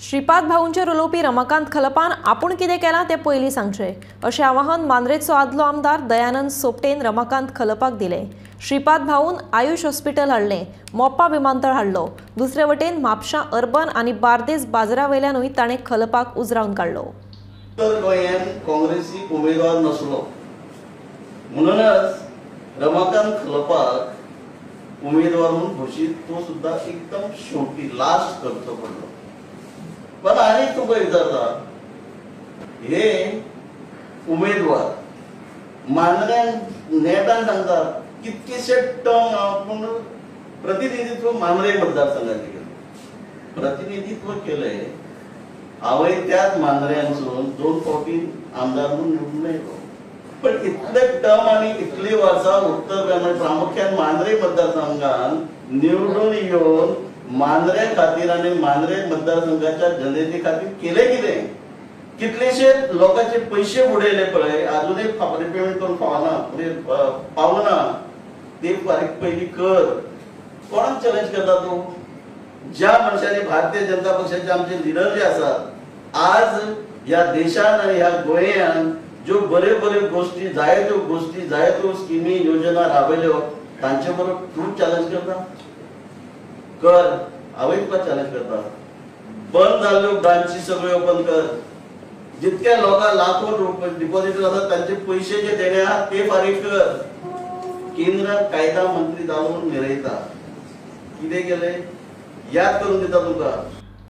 श्रीपाद भाऊंचेर उलोवपी रमाकांत खलपान आपूण कितें केलां तें पयलीं सांगचें अशें आवाहन मांद्रेचो आदलो आमदार दयानंद सोपटेन रमाकांत खलपाक दिलें। श्रीपाद भाऊन आयुष हॉस्पिटल हाडलें, मोप्पा विमानतळ हाडलो, दुसरे वटेन म्हापशां अर्बन आनी बार्देस बाजारावयल्यानूय ताणें खलपाक उजरावन काडलो। उत्तर गोंयांत काँग्रेसीक उमेदवार नसलो म्हणूनच रमाकांत खलपाक उमेदवार म्हणून घोशीत तो सुद्धा एकदम शेवटी लास्ट करचो पडलो। पण आनी तुका विचारता, हे उमेदवार मांद्र्यान नेटान सांगतात कितकेशे टर्म आपूण प्रतिनिधित्व मांद्रे मतदारसंघाचे केले, प्रतिनिधित्व केले। हांवें त्याच मांद्र्यानसून 2 फावटी आमदार म्हणून निवडून येयलो, पण इतले टर्म आनी इतली वर्सां उत्तर गोंयांत प्रामुख्यान मांद्रे मतदारसंघान निवडून येवन मांद्रे खातीर आनी मांद्रे मतदारसंघाच्या जनते खातीर केले कितें? कितलेशे लोकांचे पैसे बुडयले पळय, अजूनय रिपेमेंट करून पावना, ते फारीक पयलीं कर। कोणाक चॅलेंज करता तूं? ज्या मनशांनी भारतीय जनता पक्षाचे आमचे लिडर जे आसात, आज ह्या देशान आनी ह्या गोंयांत ज्यो बऱ्यो बऱ्यो गोष्टी, जायत्यो गोष्टी, जायत्यो स्किमी योजना राबयल्यो, तांचे बरोबर तूं चॅलेंज करता? कर, हांवें तुका चॅलेंज करता। बंद जाल्ल्यो ब्रांची सगळ्यो ओपन कर। जितक्या लोकांक लाखो डिपॉझिट आसात तांचे पयशे जे देणे आहात ते फारीक कर। केंद्रात कायदा मंत्री जावन मिरयता, कितें केलें याद करून दिता तुका।